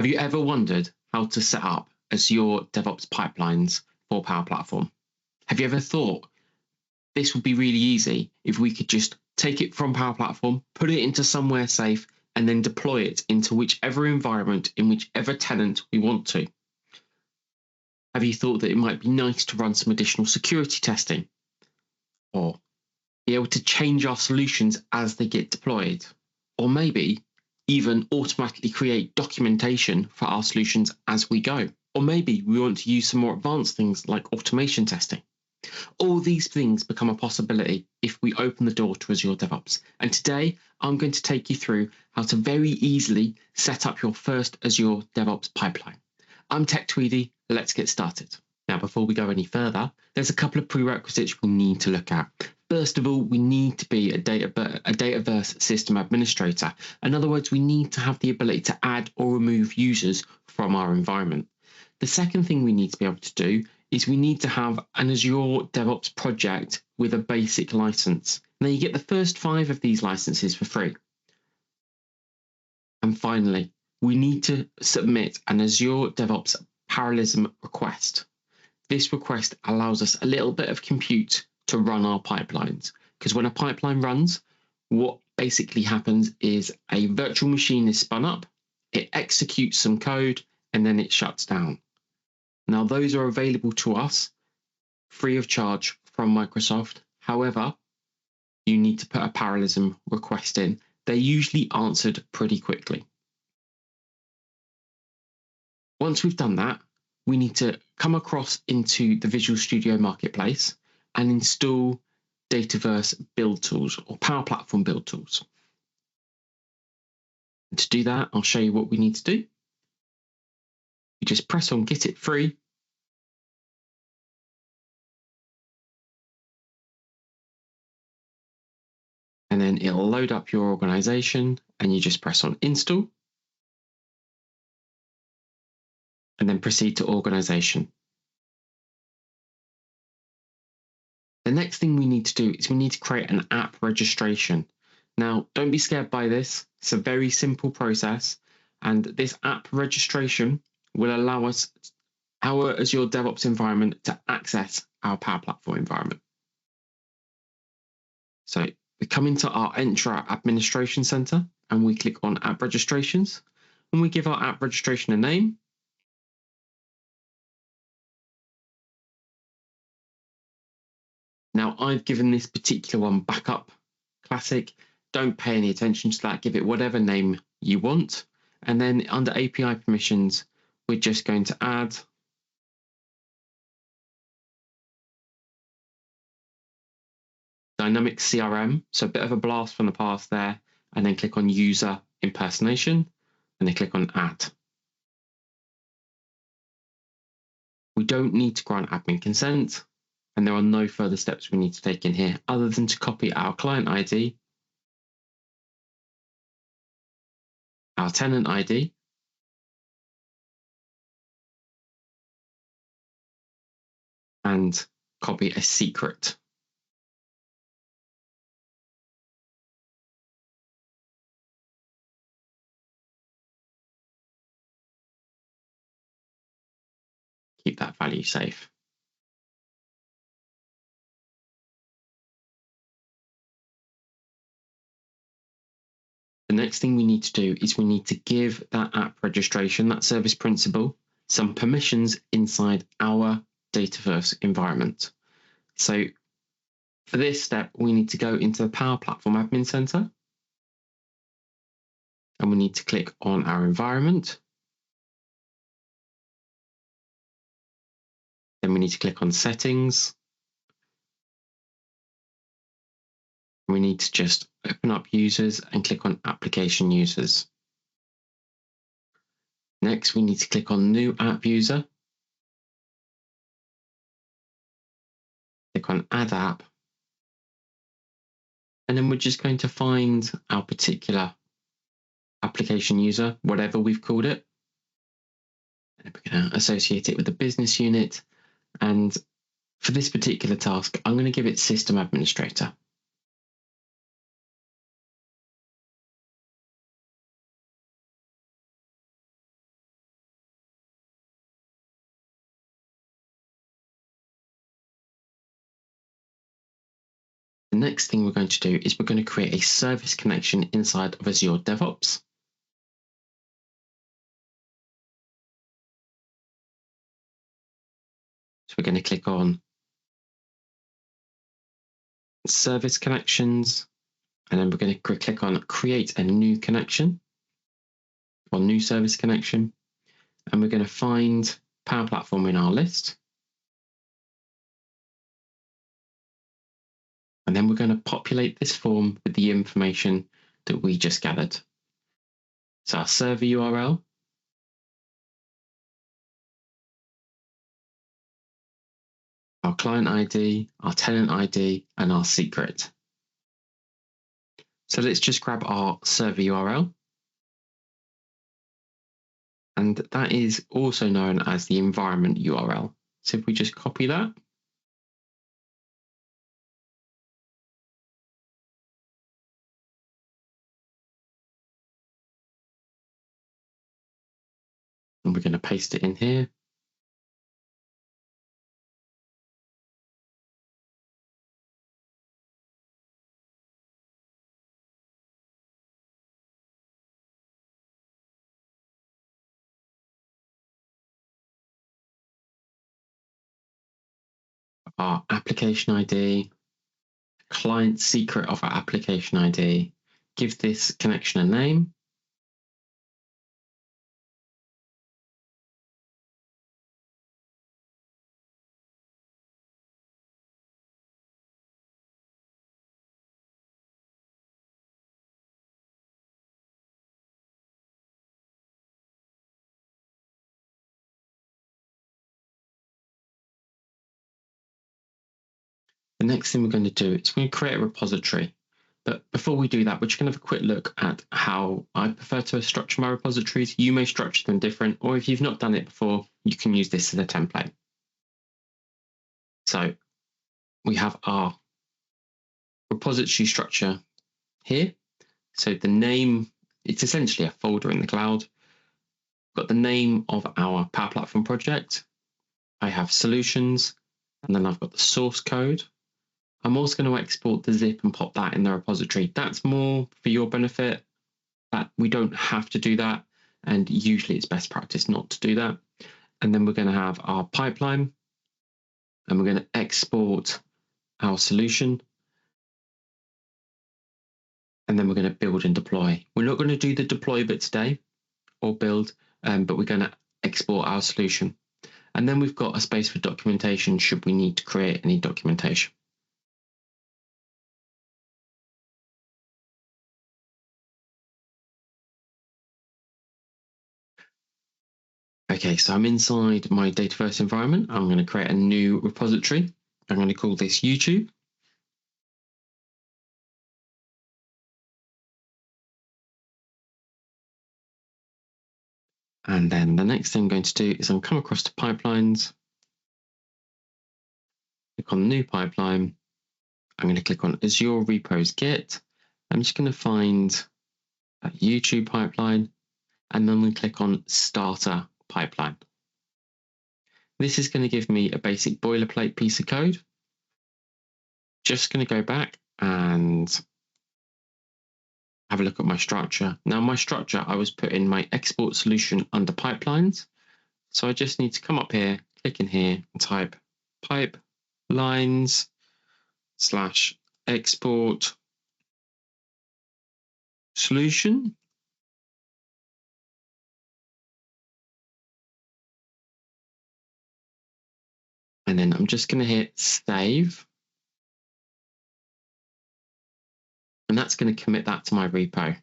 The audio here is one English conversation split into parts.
Have you ever wondered how to set up Azure DevOps pipelines for Power Platform? Have you ever thought this would be really easy if we could just take it from Power Platform, put it into somewhere safe, and then deploy it into whichever environment in whichever tenant we want to? Have you thought that it might be nice to run some additional security testing, or be able to change our solutions as they get deployed, or maybe even automatically create documentation for our solutions as we go? Or maybe we want to use some more advanced things like automation testing. All these things become a possibility if we open the door to Azure DevOps. And today I'm going to take you through how to very easily set up your first Azure DevOps pipeline. I'm Tech Tweedy. Let's get started. Now, before we go any further, there's a couple of prerequisites we need to look at. First of all, we need to be a Dataverse system administrator. In other words, we need to have the ability to add or remove users from our environment. The second thing we need to be able to do is we need to have an Azure DevOps project with a basic license. Now, you get the first 5 of these licenses for free. And finally, we need to submit an Azure DevOps parallelism request. This request allows us a little bit of compute to run our pipelines, because when a pipeline runs, what basically happens is a virtual machine is spun up, it executes some code, and then it shuts down. Now, those are available to us free of charge from Microsoft. However, you need to put a parallelism request in. They're usually answered pretty quickly. Once we've done that, we need to come across into the Visual Studio Marketplace and install Dataverse build tools or Power Platform build tools. And to do that, I'll show you what we need to do. You just press on Get It Free. And then it'll load up your organization and you just press on Install. And then proceed to organization. The next thing we need to do is we need to create an app registration. Now, don't be scared by this. It's a very simple process. And this app registration will allow us, our Azure DevOps environment, to access our Power Platform environment. So we come into our Entra Administration Center and we click on App Registrations, and we give our app registration a name. Now, I've given this particular one Backup Classic. Don't pay any attention to that. Give it whatever name you want. And then under API permissions, we're just going to add Dynamic CRM. So a bit of a blast from the past there. And then click on User Impersonation. And then click on Add. We don't need to grant admin consent. And there are no further steps we need to take in here other than to copy our client ID, our tenant ID, and copy a secret. Keep that value safe. The next thing we need to do is we need to give that app registration, that service principal, some permissions inside our Dataverse environment. So for this step, we need to go into the Power Platform Admin Center, and we need to click on our environment. Then we need to click on Settings. We need to just open up users and click on Application Users. Next, we need to click on New App User. Click on Add App. And then we're just going to find our particular application user, whatever we've called it. And we're going to associate it with the business unit. And for this particular task, I'm going to give it System Administrator. next thing we're going to do is we're going to create a service connection inside of Azure DevOps. So we're going to click on Service Connections, and then we're going to click on Create a New Connection or New Service Connection, and we're going to find Power Platform in our list. And then we're going to populate this form with the information that we just gathered. So our server URL, our client ID, our tenant ID, and our secret. So let's just grab our server URL. And that is also known as the environment URL. So if we just copy that, and we're going to paste it in here. Our application ID, client secret of our application ID, give this connection a name. The next thing we're going to do is we're going to create a repository. But before we do that, we're just going to have a quick look at how I prefer to structure my repositories. You may structure them different, or if you've not done it before, you can use this as a template. So we have our repository structure here. So the name, it's essentially a folder in the cloud. We've got the name of our Power Platform project. I have solutions, and then I've got the source code. I'm also going to export the zip and pop that in the repository. That's more for your benefit. That we don't have to do that. And usually it's best practice not to do that. And then we're going to have our pipeline, and we're going to export our solution. And then we're going to build and deploy. We're not going to do the deploy bit today or build, but we're going to export our solution. And then we've got a space for documentation should we need to create any documentation. Okay, so I'm inside my Dataverse environment. I'm going to create a new repository. I'm going to call this YouTube. And then the next thing I'm going to do is I'm come across to pipelines, click on new pipeline. I'm going to click on Azure Repos Git. I'm just going to find a YouTube pipeline, and then we click on Starter Pipeline. This is going to give me a basic boilerplate piece of code. Just going to go back and have a look at my structure. Now my structure, I was putting my export solution under pipelines. So I just need to come up here, click in here and type pipelines / export solution. And then I'm just going to hit save. And that's going to commit that to my repo.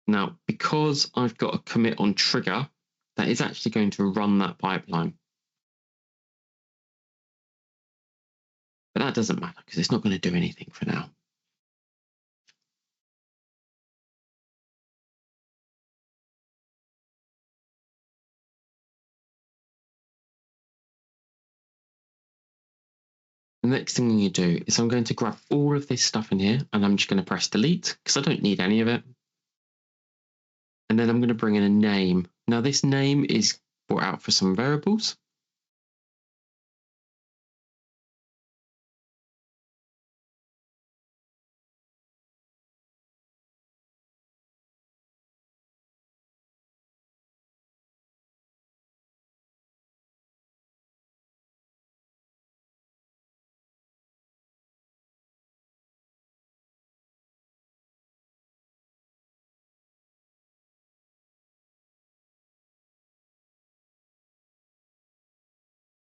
Now, because I've got a commit on trigger, that is actually going to run that pipeline. But that doesn't matter because it's not going to do anything for now. The next thing I'm going to do is I'm going to grab all of this stuff in here, and I'm just going to press delete because I don't need any of it. And then I'm going to bring in a name. Now this name is brought out for some variables.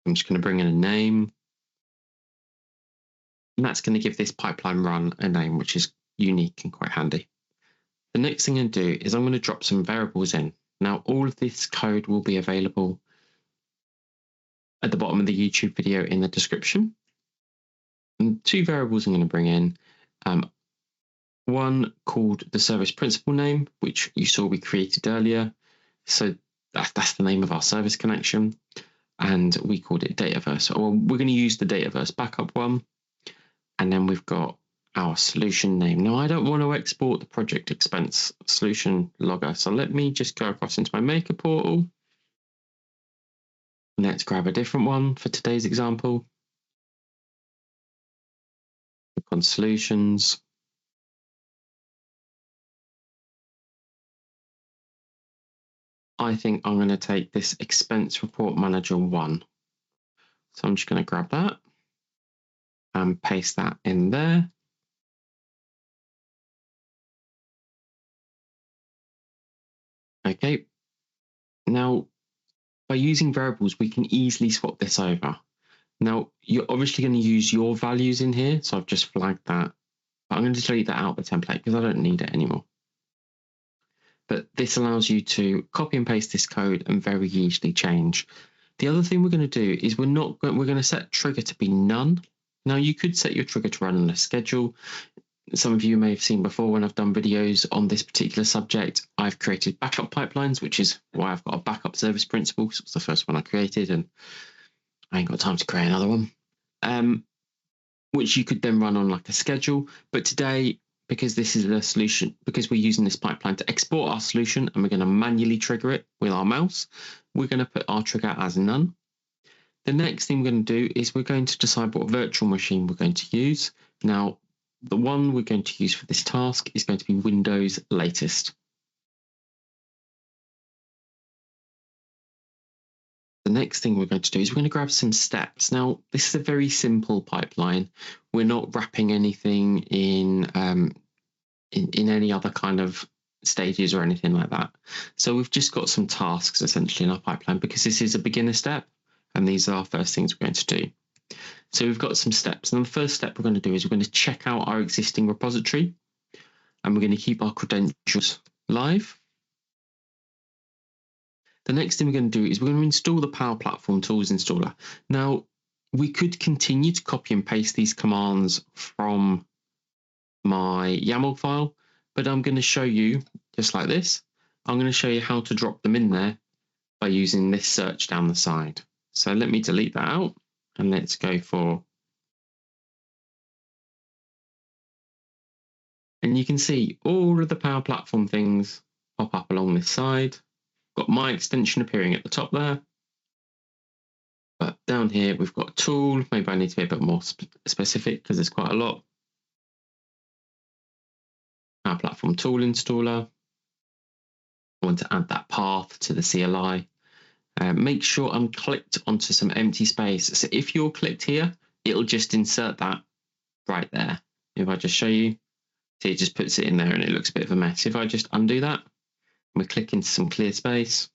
I'm just going to bring in a name. And that's going to give this pipeline run a name, which is unique and quite handy. The next thing I'm going to do is I'm going to drop some variables in. Now, all of this code will be available at the bottom of the YouTube video in the description. And 2 variables I'm going to bring in. One called the service principal name, which you saw we created earlier. So that's the name of our service connection. And we called it Dataverse. Or we're going to use the Dataverse backup one. And then we've got our solution name. Now, I don't want to export the project expense solution logger. So let me just go across into my Maker portal. Let's grab a different one for today's example. Click on solutions. I think I'm going to take this expense report manager 1. So I'm just going to grab that and paste that in there. Okay. Now, by using variables, we can easily swap this over. Now, you're obviously going to use your values in here. So I've just flagged that. But I'm going to delete that out of the template because I don't need it anymore. But this allows you to copy and paste this code and very easily change. The other thing we're going to do is we're going to set trigger to be none. Now, you could set your trigger to run on a schedule. Some of you may have seen before when I've done videos on this particular subject, I've created backup pipelines, which is why I've got a backup service principal. So it's the first one I created and I ain't got time to create another one, which you could then run on like a schedule. But today, because this is a solution, because we're using this pipeline to export our solution and we're going to manually trigger it with our mouse, we're going to put our trigger as none. The next thing we're going to do is we're going to decide what virtual machine we're going to use. Now, the one we're going to use for this task is going to be Windows latest. The next thing we're going to do is we're going to grab some steps. Now, this is a very simple pipeline. We're not wrapping anything in any other kind of stages or anything like that. So we've just got some tasks essentially in our pipeline because this is a beginner step and these are our first things we're going to do. So we've got some steps. And the first step we're going to do is we're going to check out our existing repository and we're going to keep our credentials live. The next thing we're going to do is we're going to install the Power Platform Tools installer. Now, we could continue to copy and paste these commands from my YAML file, but I'm going to show you just like this. I'm going to show you how to drop them in there by using this search down the side. So let me delete that out and let's go for, and you can see all of the Power Platform things pop up along this side. Got my extension appearing at the top there. But down here, we've got a tool. Maybe I need to be a bit more specific because there's quite a lot. Power Platform Tool Installer. I want to add that path to the CLI. Make sure I'm clicked onto some empty space. So if you're clicked here, it'll just insert that right there. If I just show you, see, it just puts it in there and it looks a bit of a mess. If I just undo that, we click into some clear space.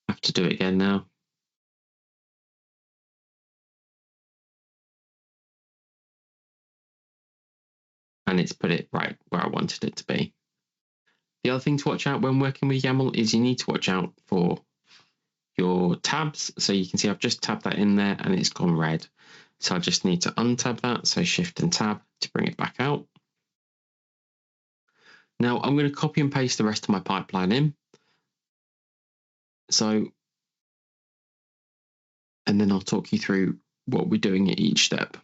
I have to do it again now. And it's put it right where I wanted it to be. The other thing to watch out when working with YAML is you need to watch out for your tabs. So you can see I've just tabbed that in there and it's gone red. So I just need to untab that. So Shift and Tab to bring it back out. Now I'm going to copy and paste the rest of my pipeline in. So, and then I'll talk you through what we're doing at each step.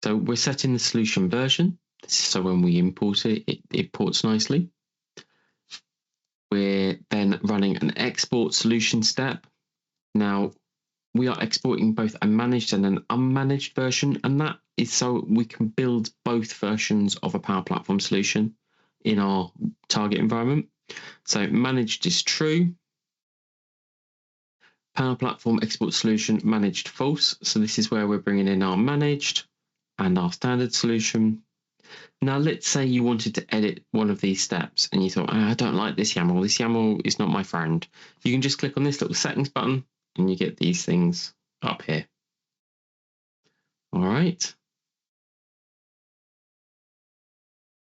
So we're setting the solution version. So when we import it, it ports nicely. We're then running an export solution step. Now, we are exporting both a managed and an unmanaged version, and that is so we can build both versions of a Power Platform solution in our target environment. So managed is true. Power Platform export solution managed false. So this is where we're bringing in our managed. and our standard solution. Now, let's say you wanted to edit one of these steps and you thought, I don't like this YAML. This YAML is not my friend. You can just click on this little settings button and you get these things up here. All right.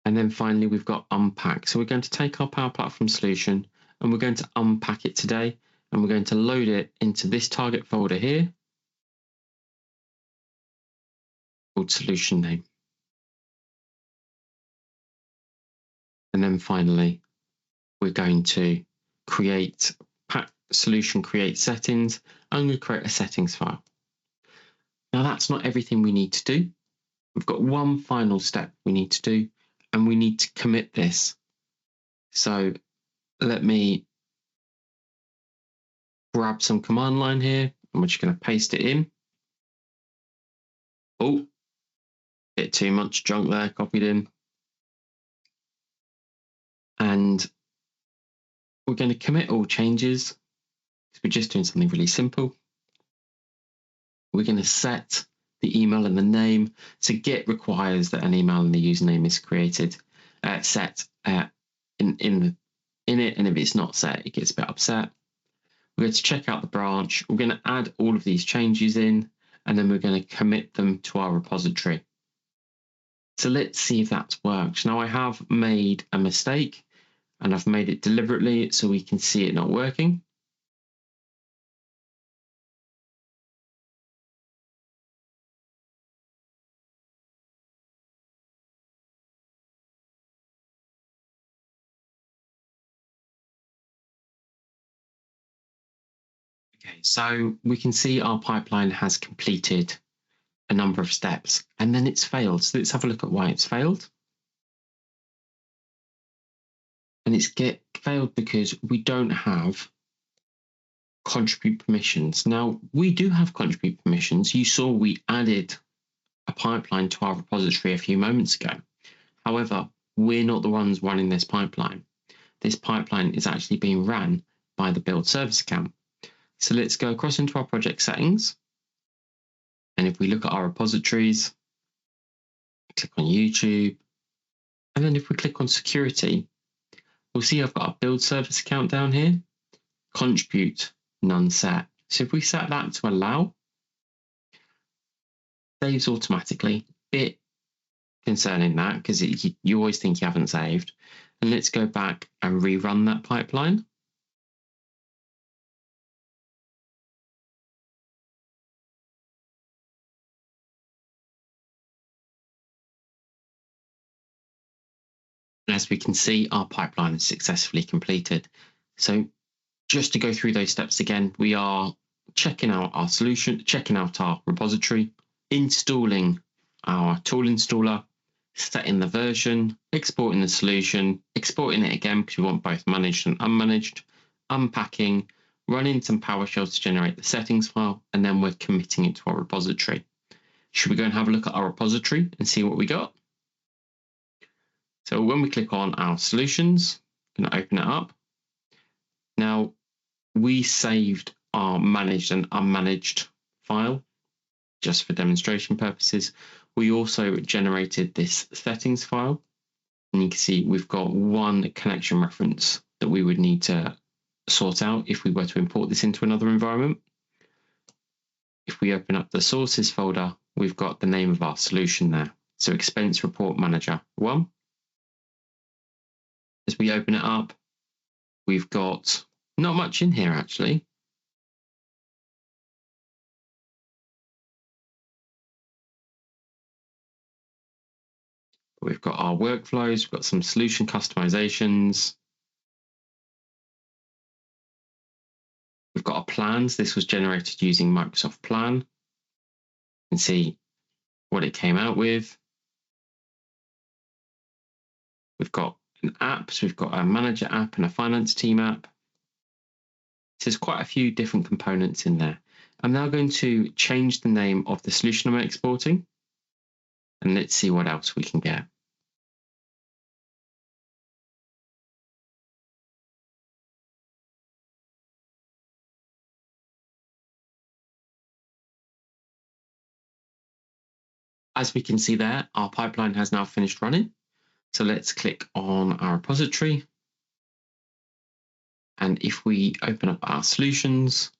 And then finally, we've got Unpack. So we're going to take our Power Platform solution and we're going to unpack it today. And we're going to load it into this target folder here called solution name. And then finally, we're going to create solution create settings. I'm going to create a settings file. Now that's not everything we need to do. We've got one final step we need to do, and we need to commit this. So let me grab some command line here, and we're just going to paste it in. Oh, bit too much junk there copied in. And we're going to commit all changes. We're just doing something really simple. We're going to set the email and the name. So Git requires that an email and the username is created, set in it, and if it's not set, it gets a bit upset. We're going to check out the branch. We're going to add all of these changes in, and then we're going to commit them to our repository. So let's see if that's worked. Now I have made a mistake, and I've made it deliberately so we can see it not working. Okay, so we can see our pipeline has completed a number of steps and then it's failed. So let's have a look at why it's failed. And it's failed because we don't have contribute permissions. Now we do have contribute permissions. You saw we added a pipeline to our repository a few moments ago. However, we're not the ones running this pipeline. This pipeline is actually being ran by the build service account. So let's go across into our project settings. And if we look at our repositories, click on YouTube, and then if we click on security, we'll see I've got a build service account down here, contribute, none set. So if we set that to allow, saves automatically. Bit concerning that because you always think you haven't saved. And let's go back and rerun that pipeline. As we can see, our pipeline is successfully completed. So just to go through those steps again, we are checking out our solution, checking out our repository, installing our tool installer, setting the version, exporting the solution, exporting it again because we want both managed and unmanaged, unpacking, running some PowerShell to generate the settings file, and then we're committing it to our repository. Should we go and have a look at our repository and see what we got? So when we click on our solutions, I'm going to open it up. Now, we saved our managed and unmanaged file just for demonstration purposes. We also generated this settings file, and you can see we've got one connection reference that we would need to sort out if we were to import this into another environment. If we open up the sources folder, we've got the name of our solution there. So expense report manager 1. As we open it up, we've got not much in here actually. We've got our workflows, we've got some solution customizations. We've got our plans. This was generated using Microsoft Plan. You can see what it came out with. We've got an app, so we've got a manager app and a finance team app. So there's quite a few different components in there. I'm now going to change the name of the solution I'm exporting, and let's see what else we can get. As we can see there, our pipeline has now finished running. So let's click on our repository. And if we open up our solutions,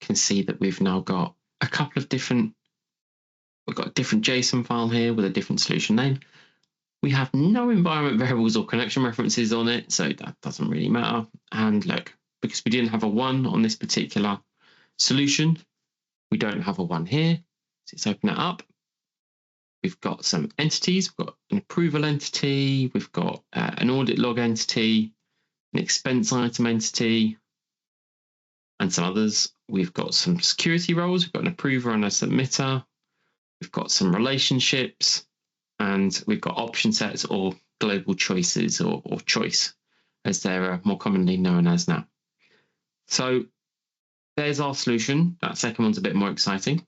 you can see that we've now got a couple of we've got a different JSON file here with a different solution name. We have no environment variables or connection references on it, so that doesn't really matter. And look, because we didn't have a 1 on this particular solution, we don't have a 1 here. So let's open it up. We've got some entities. We've got an approval entity. We've got an audit log entity, an expense item entity, and some others. We've got some security roles. We've got an approver and a submitter. We've got some relationships, and we've got option sets or global choices or choice, as they're more commonly known as now. So there's our solution. That second one's a bit more exciting.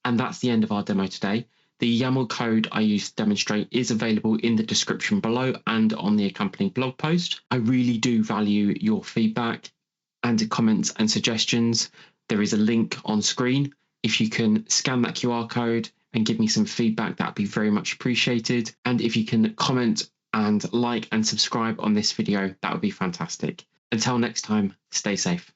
And that's the end of our demo today. The YAML code I used to demonstrate is available in the description below and on the accompanying blog post. I really do value your feedback and comments and suggestions. There is a link on screen. If you can scan that QR code and give me some feedback, that'd be very much appreciated. And if you can comment and like and subscribe on this video, that would be fantastic. Until next time, stay safe.